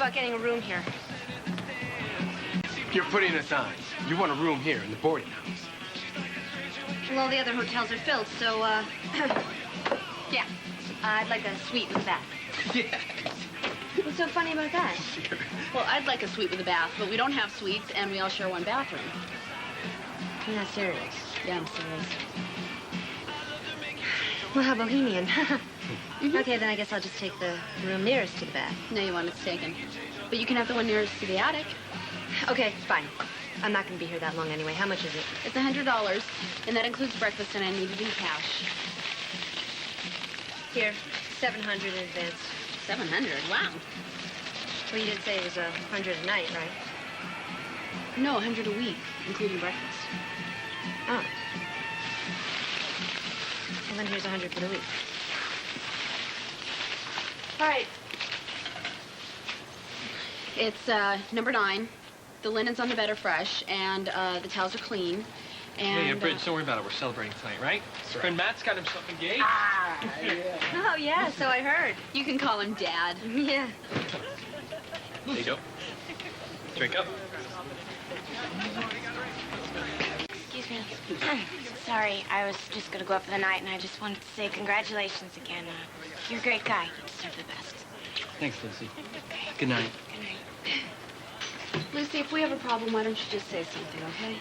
about getting a room here? You're putting us on. You want a room here in the boarding house. Well, all the other hotels are filled, so, yeah. I'd like a suite with a bath. Yeah. What's so funny about that? Well, I'd like a suite with a bath, but we don't have suites, and we all share one bathroom. You're not serious. Yeah, I'm serious. Well, how bohemian. Okay, then I guess I'll just take the room nearest to the bath. No, you want it taken. But you can have the one nearest to the attic. Okay, fine. I'm not going to be here that long anyway. How much is it? It's $100, and that includes breakfast, and I need it in cash. Here, $700 in advance. $700? Wow. Well, you did say it was $100 a night, right? No, $100 a week, including breakfast. Oh. Well, then here's $100 for the week. All right. It's number 9. The linens on the bed are fresh, and the towels are clean. And, yeah, Bridge, don't worry about it. We're celebrating tonight, right? Our friend Matt's got himself engaged. Yeah. Oh, yeah, so I heard. You can call him Dad. Yeah. There you go. Drink up. Excuse me. Sorry, I was just going to go up for the night, and I just wanted to say congratulations again. You're a great guy. You deserve the best. Thanks, Lucy. Good night. Good night. Lucy, if we have a problem, why don't you just say something, okay?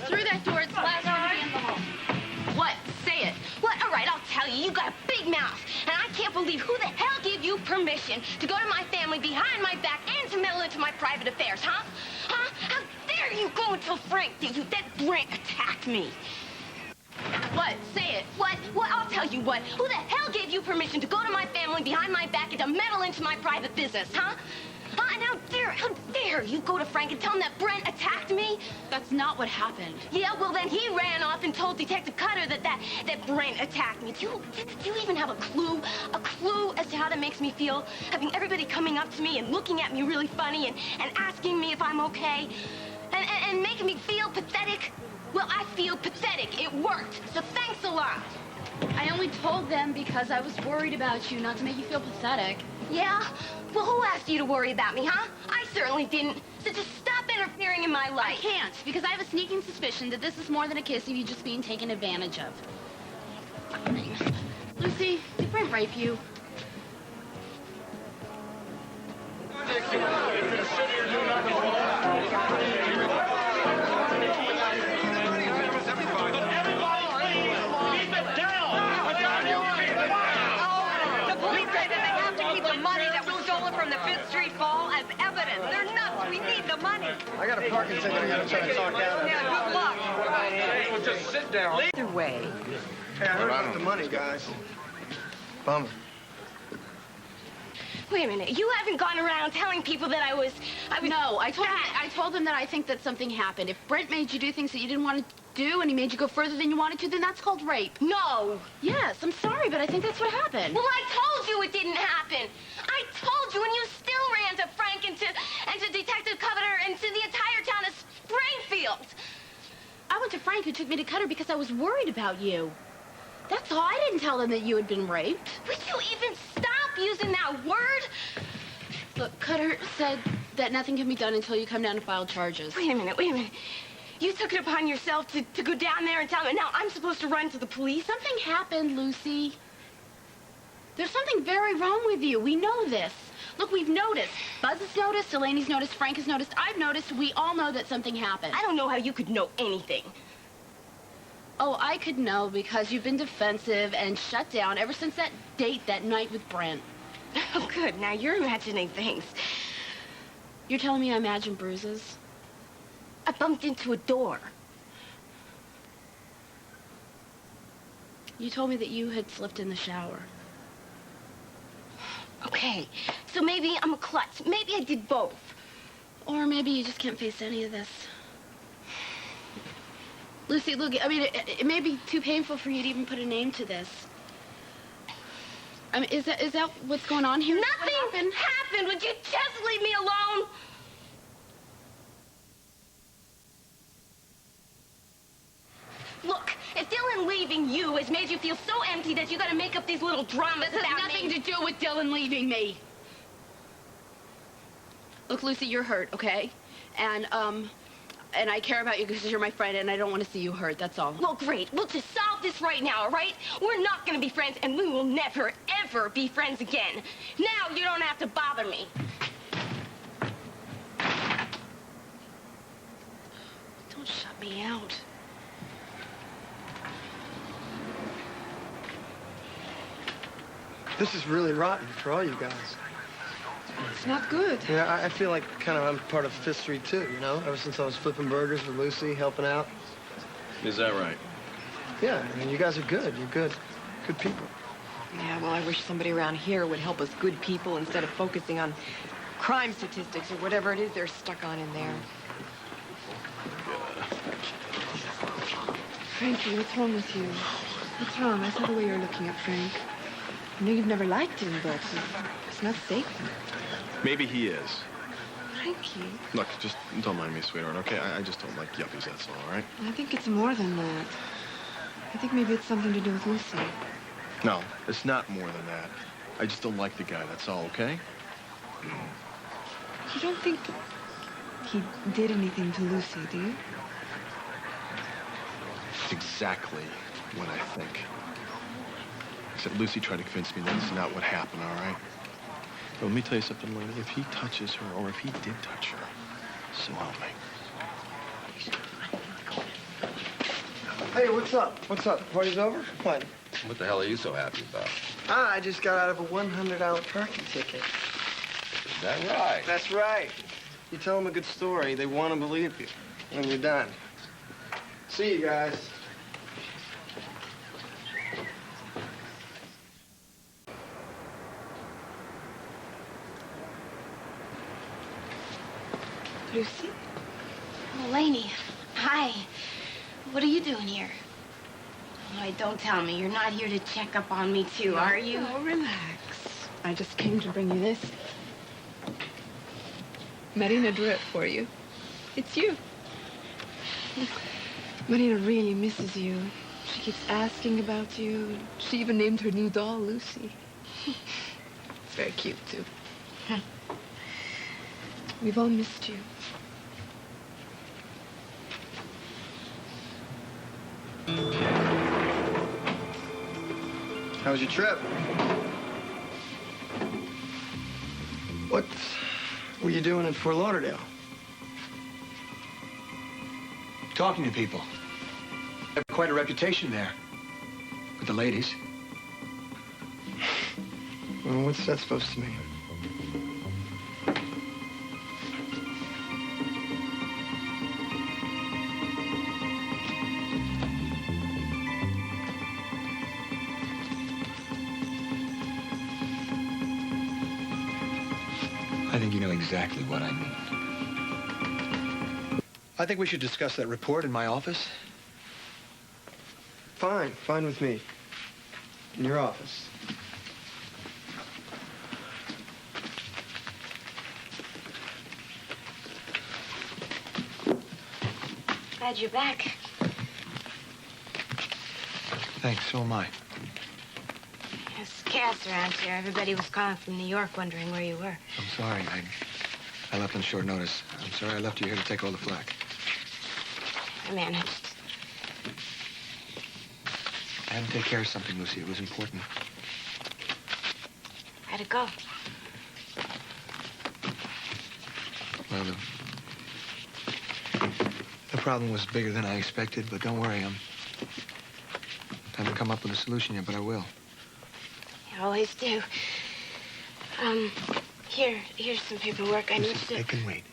Through that door, it's the last one to be in the hall. What? Say it. What? All right, I'll tell you. You got a big mouth, and I can't believe who the hell gave you permission to go to my family behind my back and to meddle into my private affairs, huh? Huh? How dare you go and tell Frank that Brent attacked me? What? Say it. What? Well, I'll tell you what. Who the hell gave you permission to go to my family behind my back and to meddle into my private business, huh? Huh? And how dare you go to Frank and tell him that Brent attacked me? That's not what happened. Yeah, well, then he ran off and told Detective Cutter that Brent attacked me. Do you even have a clue as to how that makes me feel? Having everybody coming up to me and looking at me really funny and asking me if I'm okay and making me feel pathetic? Well, I feel pathetic. It worked. So thanks a lot. I only told them because I was worried about you, not to make you feel pathetic. Yeah? Well, who asked you to worry about me, huh? I certainly didn't. So just stop interfering in my life. I can't, because I have a sneaking suspicion that this is more than a case of you just being taken advantage of. Lucy, did Brent rape you? From the Fifth Street Ball as evidence. They're nuts. We need the money. I got a parking ticket I got to try to talk out of. Yeah, good luck. Well, just sit down. Either way. Hey, I heard about the money, guys. Bummer. Wait a minute. You haven't gone around telling people that I was... No, I told them that I think that something happened. If Brent made you do things that you didn't want to do and he made you go further than you wanted to, then that's called rape. No. Yes, I'm sorry, but I think that's what happened. Well, I told you it didn't happen. I told you, and you still ran to Frank and to Detective Coveter and to the entire town of Springfield. I went to Frank, who took me to Cutter because I was worried about you. That's all. I didn't tell them that you had been raped. Would you even stop using that word? Look, Cutter said that nothing can be done until you come down to file charges. Wait a minute. You took it upon yourself to go down there and tell them, and now I'm supposed to run to the police? Something happened, Lucy. There's something very wrong with you. We know this. Look, we've noticed. Buzz has noticed, Delaney's noticed, Frank has noticed, I've noticed. We all know that something happened. I don't know how you could know anything. Oh, I could know because you've been defensive and shut down ever since that date that night with Brent. Oh, good. Now you're imagining things. You're telling me I imagine bruises? I bumped into a door. You told me that you had slipped in the shower. Okay, so maybe I'm a klutz. Maybe I did both. Or maybe you just can't face any of this. Lucy, look, I mean, it may be too painful for you to even put a name to this. I mean, is that what's going on here? Nothing happened. Would you just leave me alone? Look, if Dylan leaving you has made you feel so empty that you gotta make up these little dramas This about has nothing me... to do with Dylan leaving me. Look, Lucy, you're hurt, okay? And I care about you because you're my friend, and I don't want to see you hurt, that's all. Well, great. We'll just solve this right now, all right? We're not gonna be friends, and we will never, ever be friends again. Now you don't have to bother me. Don't shut me out. This is really rotten for all you guys. It's not good. Yeah, I feel like kind of I'm part of Fifth Street too, you know? Ever since I was flipping burgers with Lucy, helping out. Is that right? Yeah, I mean, you guys are good. You're good. Good people. Yeah, well, I wish somebody around here would help us good people instead of focusing on crime statistics or whatever it is they're stuck on in there. Frankie, what's wrong with you? What's wrong? I saw the way you're looking at Frank. I know you've never liked him, but it's not safe. Maybe he is. Frankie, Look, just don't mind me, sweetheart, okay? I just don't like yuppies, that's all right? I think it's more than that. I think maybe it's something to do with Lucy. No, it's not more than that. I just don't like the guy, that's all, okay? You don't think he did anything to Lucy, do you? It's exactly what I think. Except Lucy tried to convince me that's not what happened, all right? But let me tell you something, Lorena. If he touches her, or if he did touch her, so help me. Hey, what's up? What's up? Party's over? What? What the hell are you so happy about? Ah, I just got out of a $100 parking ticket. Is that right? That's right. You tell them a good story, they want to believe you. When you're done. See you guys. Lucy? Oh, Lainey. Hi. What are you doing here? Oh, wait, don't tell me. You're not here to check up on me, too, are you? Oh, relax. I just came to bring you this. Marina drew it for you. It's you. Marina really misses you. She keeps asking about you. She even named her new doll Lucy. It's very cute, too. We've all missed you. How was your trip? What were you doing in Fort Lauderdale? Talking to people. I have quite a reputation there. With the ladies. Well, what's that supposed to mean? I think you know exactly what I mean. I think we should discuss that report in my office. Fine. Fine with me. In your office. Glad you're back. Thanks, so am I. There's chaos around here. Everybody was calling from New York wondering where you were. I'm sorry. I left on short notice. I'm sorry I left you here to take all the flack. I managed. I had to take care of something, Lucy. It was important. How'd it go? Well, the problem was bigger than I expected, but don't worry, I haven't come up with a solution yet, but I will. You always do. Here's some paperwork. I need Listen, to... it can wait.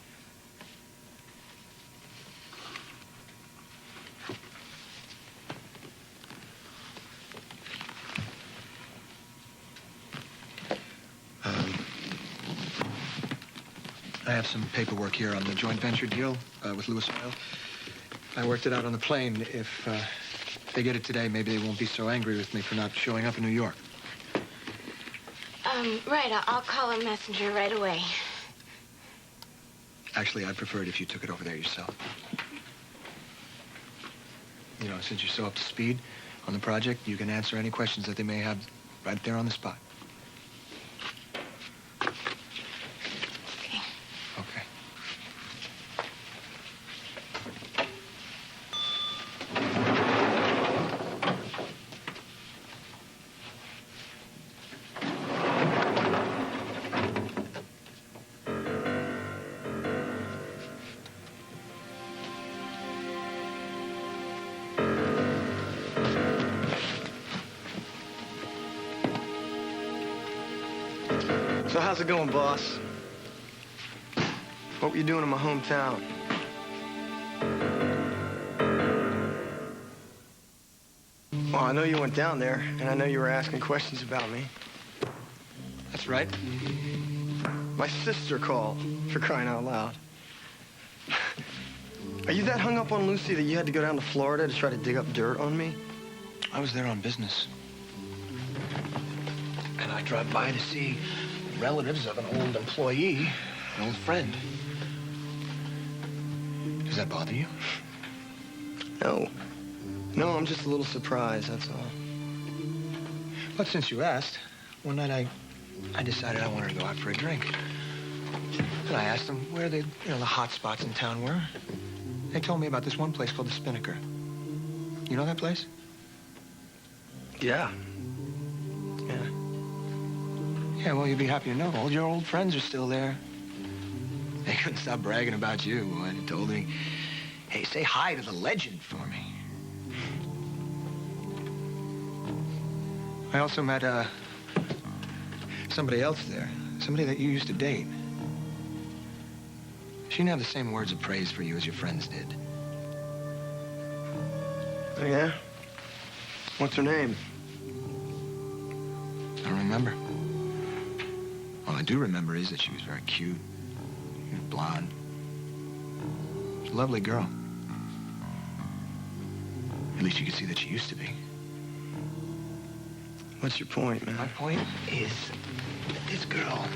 I have some paperwork here on the joint venture deal with Lewis Oil. I worked it out on the plane. If they get it today, maybe they won't be so angry with me for not showing up in New York. Right. I'll call a messenger right away. Actually, I'd prefer it if you took it over there yourself. You know, since you're so up to speed on the project, you can answer any questions that they may have right there on the spot. Okay. Okay. So how's it going, boss? What were you doing in my hometown? Well, I know you went down there, and I know you were asking questions about me. That's right. My sister called, for crying out loud. Are you that hung up on Lucy that you had to go down to Florida to try to dig up dirt on me? I was there on business. And I dropped by to see relatives of an old employee, an old friend. Does that bother you? No. No, I'm just a little surprised, that's all. But since you asked, one night I decided I wanted to go out for a drink. And I asked them where the hot spots in town were. They told me about this one place called the Spinnaker. You know that place? Yeah. Yeah. Yeah, well, you'd be happy to know. All your old friends are still there. They couldn't stop bragging about you. Boy. They told me, hey, say hi to the legend for me. I also met somebody else there. Somebody that you used to date. She didn't have the same words of praise for you as your friends did. Oh, yeah? What's her name? I don't remember. All I do remember is that she was very cute. She was blonde. She was a lovely girl. At least you could see that she used to be. What's your point, man? My point is that this girl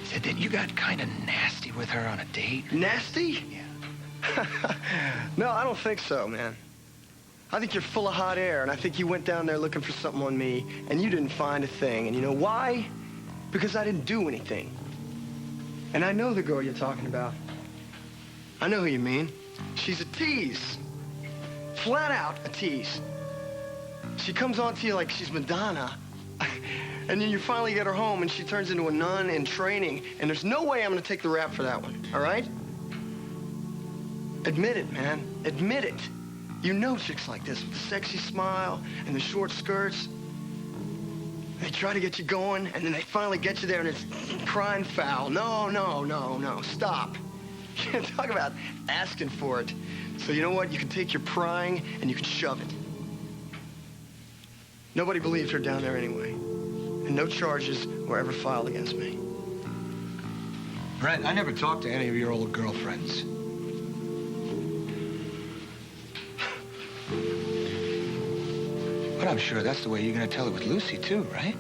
said that you got kind of nasty with her on a date. Nasty? Yeah. No, I don't think so, man. I think you're full of hot air, and I think you went down there looking for something on me, and you didn't find a thing. And you know why? Because I didn't do anything. And I know the girl you're talking about. I know who you mean. She's a tease. Flat out a tease. She comes on to you like she's Madonna. And then you finally get her home, and she turns into a nun in training. And there's no way I'm going to take the rap for that one, all right? Admit it, man. Admit it. You know chicks like this with the sexy smile and the short skirts. They try to get you going, and then they finally get you there, and it's crying foul. No, no, no, no. Stop. You can't talk about asking for it. So you know what? You can take your prying, and you can shove it. Nobody believed her down there anyway. And no charges were ever filed against me. Brent, I never talked to any of your old girlfriends. But I'm sure that's the way you're going to tell it with Lucy, too, right?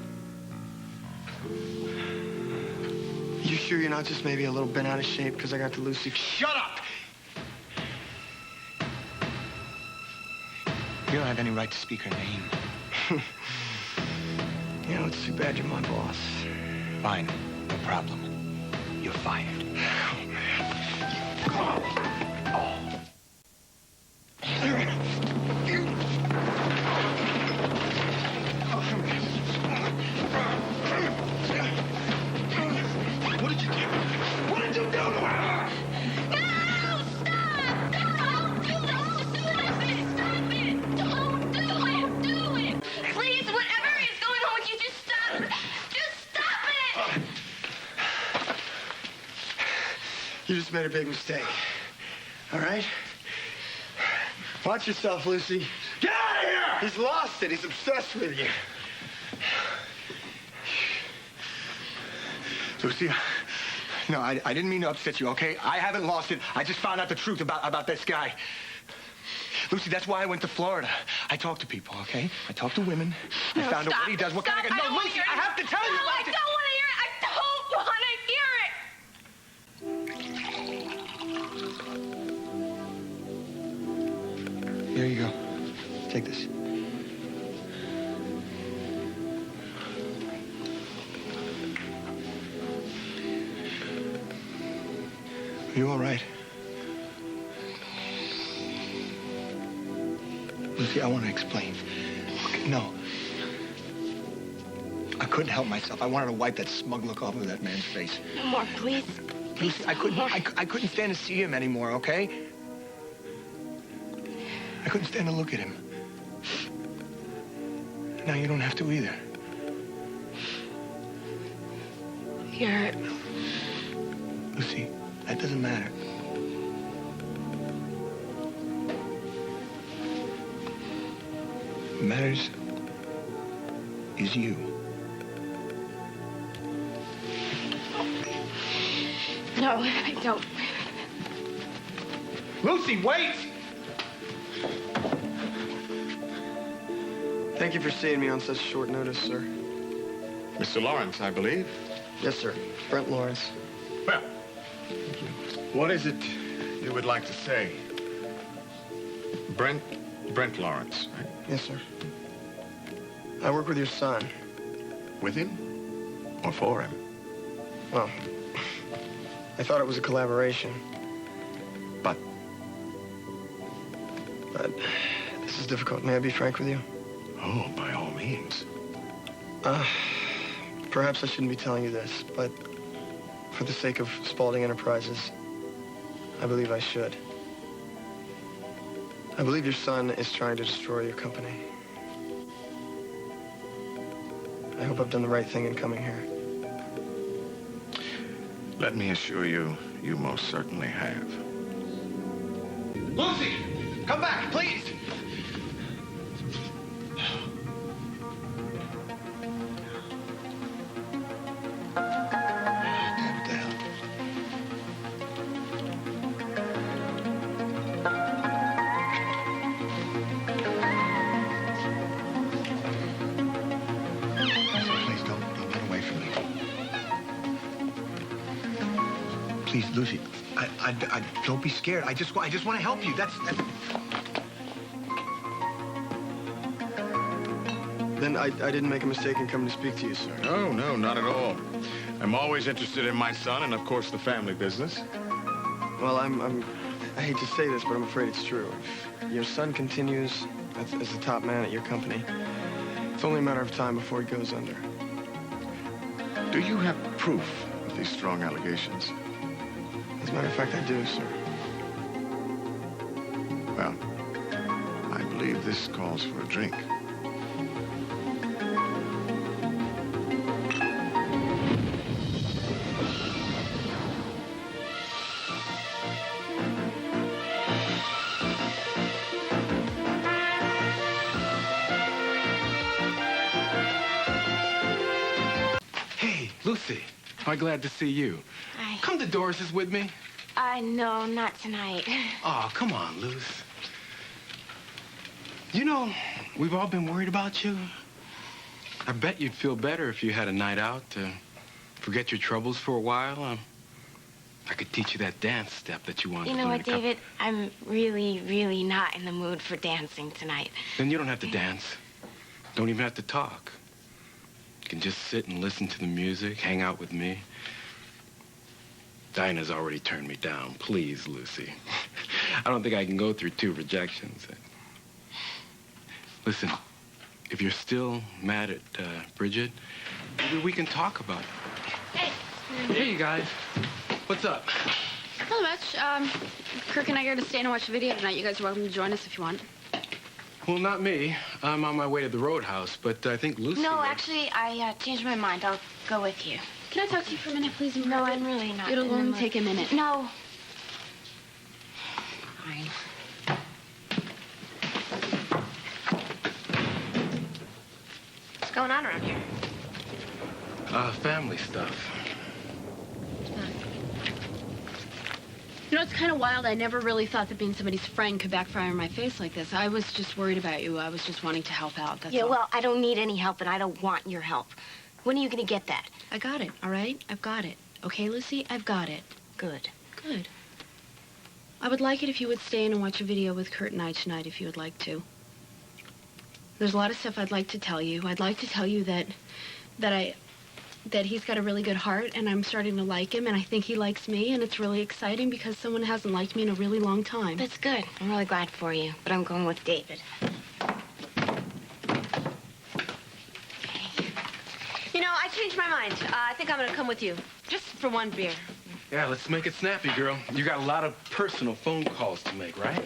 You sure you're not just maybe a little bent out of shape because I got to Lucy? Shut up! You don't have any right to speak her name. You know, it's too bad you're my boss. Fine, no problem. You're fired. What did you do? What did you do to her? No! Stop! Don't do it! Stop it! Don't do it! Please, whatever is going on with you, just stop it! Just stop it! You just made a big mistake. All right? Watch yourself, Lucy. Get out of here! He's lost it. He's obsessed with you. Lucy, no, I didn't mean to upset you, okay? I haven't lost it. I just found out the truth about this guy. Lucy, that's why I went to Florida. I talked to people, okay? I talked to women. I found out what he does. What kind of... No, Lucy, I have to tell you I about it. don't want to hear it! I don't want to hear it! Here you go. Take this. Are you all right? Lucy, I want to explain. Okay, no. I couldn't help myself. I wanted to wipe that smug look off of that man's face. No more, please. Lucy, I couldn't stand to see him anymore, okay? I couldn't stand to look at him. Now you don't have to either. You're hurt. Lucy, that doesn't matter. What matters is you. No, I don't. Lucy, wait! Thank you for seeing me on such short notice, sir. Mr. Lawrence, I believe. Yes, sir. Brent Lawrence. Well, what is it you would like to say? Brent Lawrence, right? Yes, sir. I work with your son. With him or for him? Well, I thought it was a collaboration. But this is difficult. May I be frank with you? Oh, by all means. Perhaps I shouldn't be telling you this, but for the sake of Spaulding Enterprises, I believe I should. I believe your son is trying to destroy your company. I hope I've done the right thing in coming here. Let me assure you, you most certainly have. Lucy! Come back, please! Please, Lucy, I don't be scared. I just want to help you. That's... Then I didn't make a mistake in coming to speak to you, sir. No, not at all. I'm always interested in my son and, of course, the family business. Well, I hate to say this, but I'm afraid it's true. If your son continues as the top man at your company, it's only a matter of time before he goes under. Do you have proof of these strong allegations? As a matter of fact, I do, sir. Well, I believe this calls for a drink. Hey, Lucy. I'm glad to see you. Hi. Come to Doris's with me. No, not tonight. Oh, come on, Luce. You know, we've all been worried about you. I bet you'd feel better if you had a night out to forget your troubles for a while. I could teach you that dance step that you wanted You to know learn. what, David? I'm really, really not in the mood for dancing tonight. Then you don't have to dance. Don't even have to talk. You can just sit and listen to the music, hang out with me. Dinah's already turned me down. Please, Lucy. I don't think I can go through 2 rejections. Listen, if you're still mad at Bridget, maybe we can talk about it. Hey, you guys. What's up? not much. Kirk and I are going to stay and watch the video tonight. You guys are welcome to join us if you want. Well, not me. I'm on my way to the Roadhouse, but I think Lucy... No, actually, I changed my mind. I'll go with you. Can I talk to you for a minute, please? No, I'm really not. It'll only take a minute. No. Fine. What's going on around here? Family stuff. You know, it's kind of wild. I never really thought that being somebody's friend could backfire in my face like this. I was just worried about you. I was just wanting to help out, that's all. Well, I don't need any help, and I don't want your help. When are you going to get that? I got it, all right? I've got it. Okay, Lucy? I've got it. Good. Good. I would like it if you would stay in and watch a video with Kurt and I tonight, if you would like to. There's a lot of stuff I'd like to tell you. I'd like to tell you that he's got a really good heart, and I'm starting to like him, and I think he likes me, and it's really exciting because someone hasn't liked me in a really long time. That's good. I'm really glad for you, but I'm going with David. You know, I changed my mind. I think I'm gonna come with you, just for one beer. Yeah, let's make it snappy, girl. You got a lot of personal phone calls to make, right?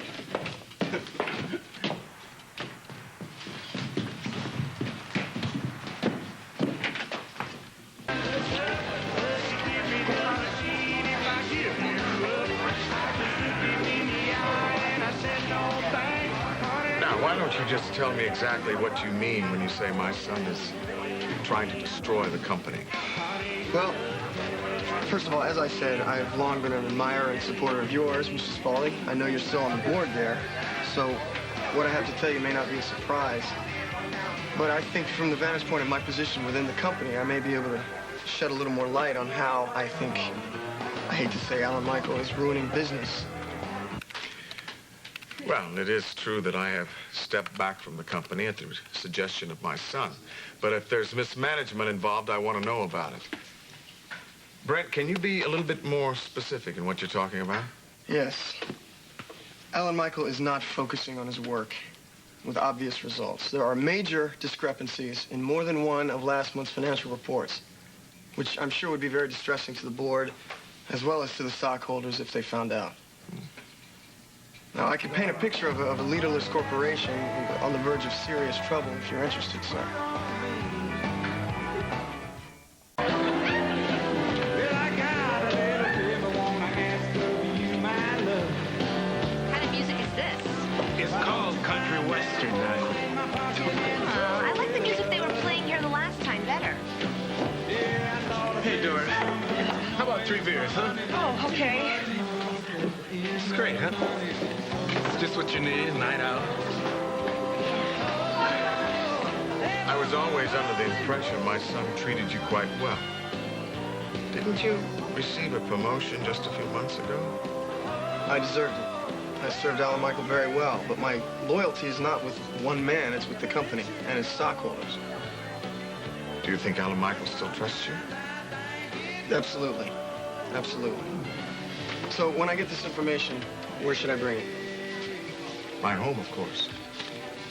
Now, why don't you just tell me exactly what you mean when you say my son is trying to destroy the company? Well, first of all, as I said, I've long been an admirer and supporter of yours, Mrs. Foley. I know you're still on the board there, so what I have to tell you may not be a surprise. But I think from the vantage point of my position within the company, I may be able to shed a little more light on how I think, I hate to say, Alan Michael is ruining business. Well, it is true that I have stepped back from the company at the suggestion of my son. But if there's mismanagement involved, I want to know about it. Brent, can you be a little bit more specific in what you're talking about? Yes. Alan Michael is not focusing on his work with obvious results. There are major discrepancies in more than one of last month's financial reports, which I'm sure would be very distressing to the board, as well as to the stockholders if they found out. Now, I can paint a picture of a leaderless corporation on the verge of serious trouble if you're interested, sir. What kind of music is this? It's called country western, I like the music they were playing here the last time better. Hey, Doris. How about 3 beers, huh? Oh, okay. It's great, huh? It's just what you need, a night out. I was always under the impression my son treated you quite well. Didn't you receive a promotion just a few months ago? I deserved it. I served Alan Michael very well, but my loyalty is not with one man, it's with the company and its stockholders. Do you think Alan Michael still trusts you? Absolutely. Absolutely. So when I get this information, where should I bring it? My home, of course.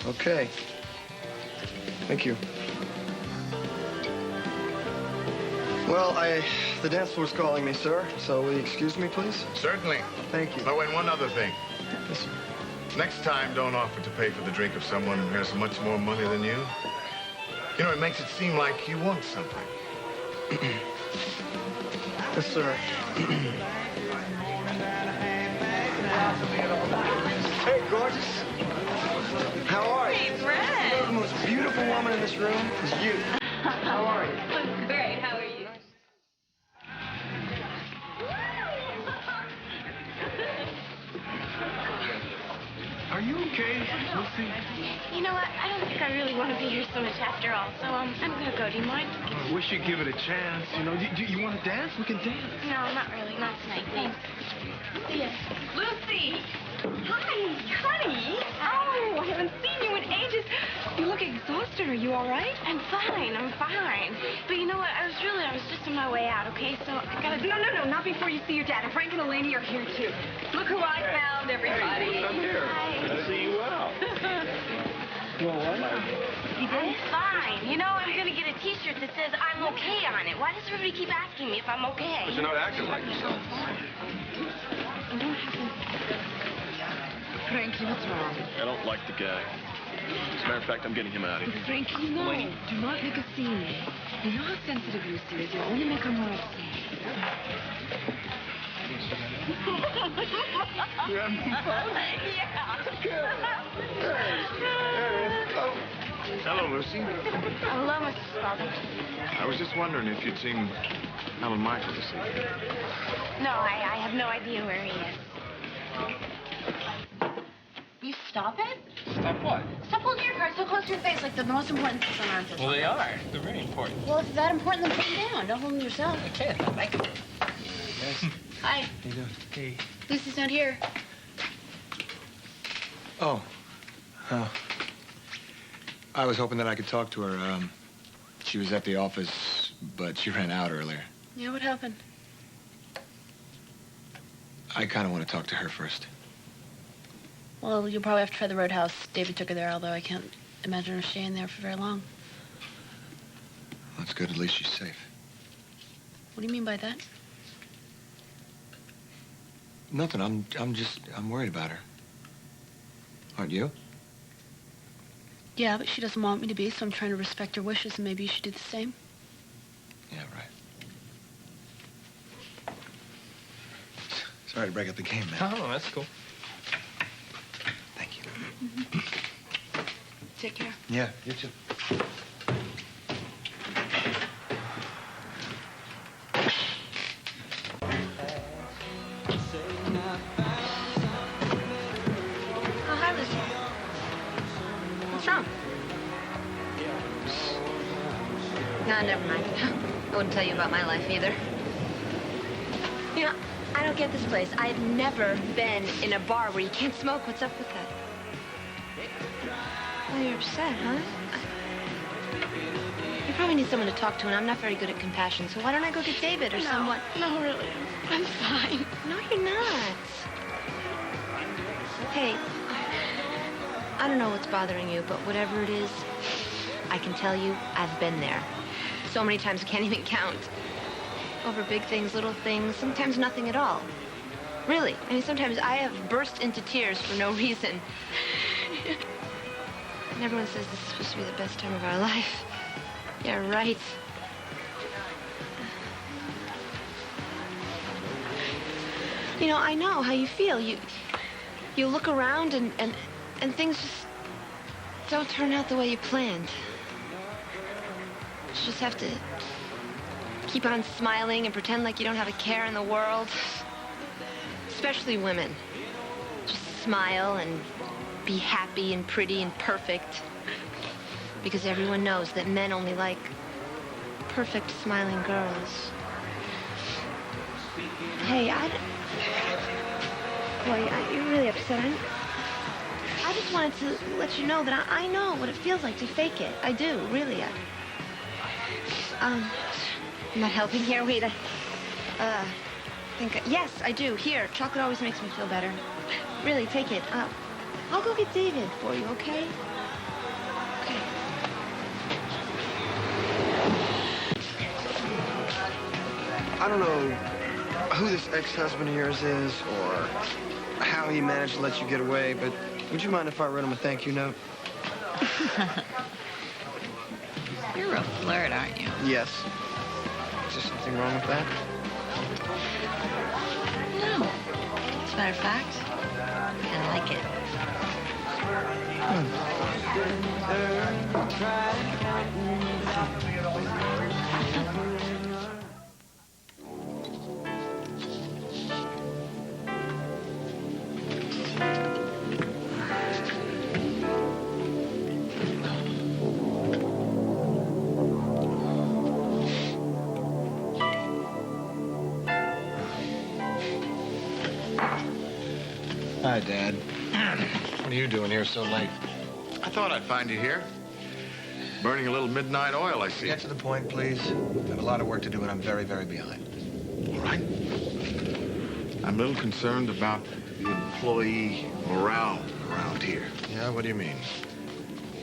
Okay. Thank you. Well, the dance floor's calling me, sir. So will you excuse me, please? Certainly. Thank you. Oh, and one other thing. Yes, sir. Next time, don't offer to pay for the drink of someone who has much more money than you. You know, it makes it seem like you want something. Yes, sir. Hey, gorgeous. How are you? Hey, Brent. You know, the most beautiful woman in this room is you. How are you? Great. How are you? Are you okay, Lucy? You know what? I don't think I really want to be here so much after all, so I'm gonna go. Do you mind? I wish you'd give it a chance. You know, do you want to dance? We can dance. No, not really. Not tonight. Thanks. See ya. Lucy! Hi, honey! Oh, I haven't seen you in ages. You look exhausted. Are you all right? I'm fine. I'm fine. But you know what? I was just on my way out, okay? So I gotta... No, not before you see your dad. And Frank and Eleni are here, too. Look who I found, everybody. I'm here. Hi. I see you well. I'm fine. You know, I'm gonna get a T-shirt that says I'm okay on it. Why does everybody keep asking me if I'm okay? But you're not acting like yourself. Frankie, what's wrong? I don't like the guy. As a matter of fact, I'm getting him out of here. Frankie, no. Do not make a scene. You know how sensitive Lucy is. You'll only make her more upset. You having fun? Hello, Lucy. Hello, Mrs. Spaulding. I was just wondering if you'd seen Alan Michael this evening. No, I have no idea where he is. You stop it? Stop what? Stop holding your cards so close to your face like the most important things on earth. Well, they are. They're very important. Well, if it's that important, then put them down. Don't hold them yourself. I can't. I like them. Hi. How you doing? Hey. Lucy's not here. Oh. I was hoping that I could talk to her. She was at the office, but she ran out earlier. Yeah, what happened? I kind of want to talk to her first. Well, you'll probably have to try the Roadhouse. David took her there, although I can't imagine her staying there for very long. That's good. At least she's safe. What do you mean by that? Nothing. I'm worried about her. Aren't you? Yeah, but she doesn't want me to be, so I'm trying to respect her wishes, and maybe you should do the same. Yeah, right. Sorry to break up the game, man. Oh, that's cool. Thank you. Take care. Yeah, you too. Oh, hi, Lucy. What's wrong? No, never mind. I wouldn't tell you about my life either. You know, I don't get this place. I've never been in a bar where you can't smoke. What's up with that? Oh, you're upset, huh? You probably need someone to talk to, and I'm not very good at compassion, so why don't I go get David or someone? No, really. I'm fine. No, you're not. Hey, I don't know what's bothering you, but whatever it is, I can tell you I've been there. So many times I can't even count. Over big things, little things, sometimes nothing at all. Really. I mean, sometimes I have burst into tears for no reason. And everyone says this is supposed to be the best time of our life. Yeah, right. You know, I know how you feel. You look around and things just don't turn out the way you planned. You just have to keep on smiling and pretend like you don't have a care in the world. Especially women. Just smile and be happy and pretty and perfect. Because everyone knows that men only like perfect smiling girls. Hey, Boy, you're really upset. I just wanted to let you know that I know what it feels like to fake it. I do, really. I'm not helping here. Wait, yes, I do. Here, chocolate always makes me feel better. Really, take it. I'll go get David for you, okay? Okay. I don't know who this ex-husband of yours is or how he managed to let you get away, but would you mind if I wrote him a thank you note? You're a flirt, aren't you? Yes. Is there something wrong with that? No. As a matter of fact, I like it. Hi, Dad. What are you doing here so late? I thought I'd find you here. Burning a little midnight oil, I see. Get to the point, please. I have a lot of work to do, and I'm very, very behind. All right. I'm a little concerned about the employee morale around here. Yeah, what do you mean?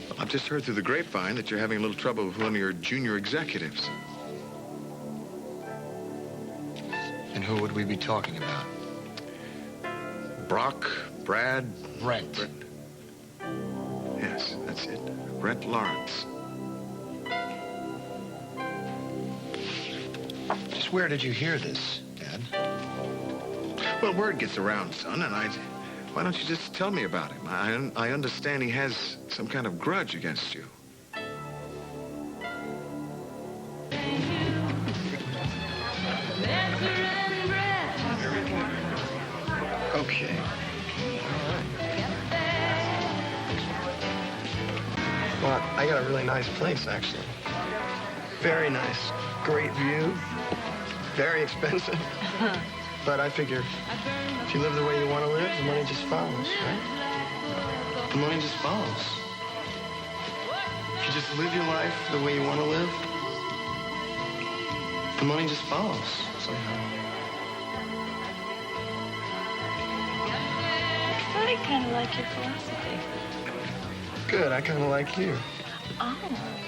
Well, I've just heard through the grapevine that you're having a little trouble with one of your junior executives. And who would we be talking about? Brock, Brad... Brent. Yes, that's it. Brent Lawrence. Just where did you hear this, Dad? Well, word gets around, son, and why don't you just tell me about him? I understand he has some kind of grudge against you. Okay. Well, I got a really nice place, actually. Very nice. Great view. Very expensive. But I figure if you live the way you want to live, the money just follows, right? The money just follows. If you just live your life the way you want to live, the money just follows somehow. I kind of like your philosophy. Good, I kind of like you. Oh,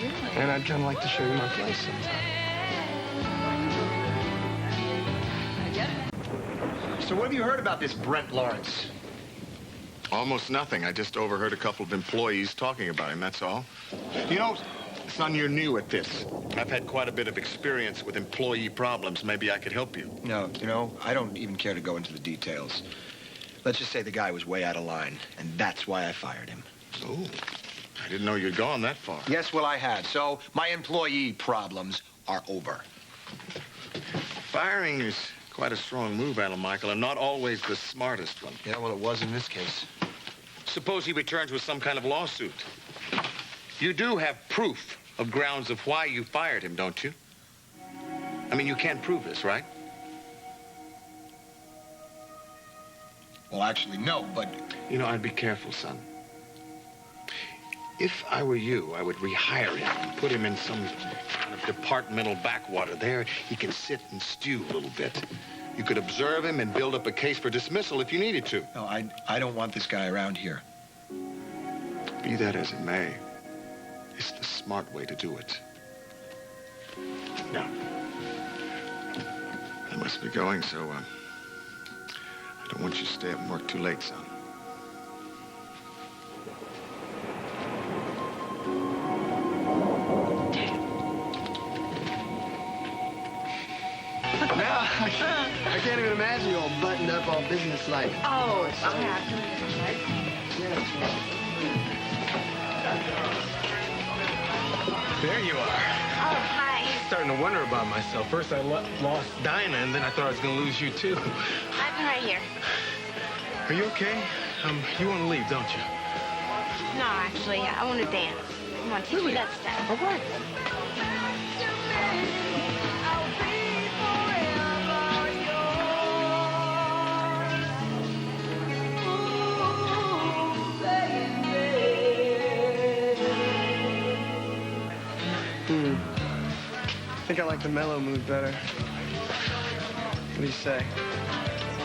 really? And I'd kind of like to show you my place sometime. So what have you heard about this Brent Lawrence? Almost nothing. I just overheard a couple of employees talking about him, that's all. You know, son, you're new at this. I've had quite a bit of experience with employee problems. Maybe I could help you. No, you know, I don't even care to go into the details. Let's just say the guy was way out of line, and that's why I fired him. Oh, I didn't know you'd gone that far. Yes, well, I had. So my employee problems are over. Firing is quite a strong move, Alan Michael, and not always the smartest one. Yeah, well, it was in this case. Suppose he returns with some kind of lawsuit. You do have proof of grounds of why you fired him, don't you? I mean, you can't prove this, right? Well, actually, no, but... You know, I'd be careful, son. If I were you, I would rehire him and put him in some kind of departmental backwater. There, he can sit and stew a little bit. You could observe him and build up a case for dismissal if you needed to. No, I don't want this guy around here. Be that as it may, it's the smart way to do it. Now, I must be going, so I don't want you to stay up and work too late, son. Now, I can't even imagine you all buttoned up all business-like. Oh, it's There you are. Oh, hi. Starting to wonder about myself. First I lost Dinah, and then I thought I was going to lose you, too. I've been right here. Are you okay? You want to leave, don't you? No, actually, I want to dance. Come on, teach me that step. All right. I think I like the mellow mood better. What do you say?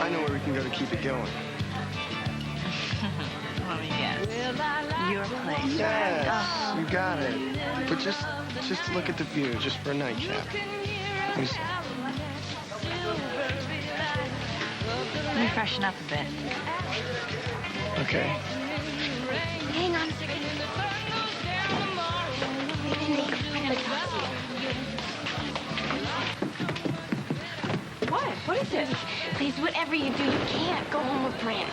I know where we can go to keep it going. Let me guess. Your place. Yes, you got it. But just look at the view, just for a nightcap. Let me see. Let me freshen up a bit. Okay. Hang on a second. I'm gonna talk to you. What? What is it? Please, whatever you do, you can't go home with Brent.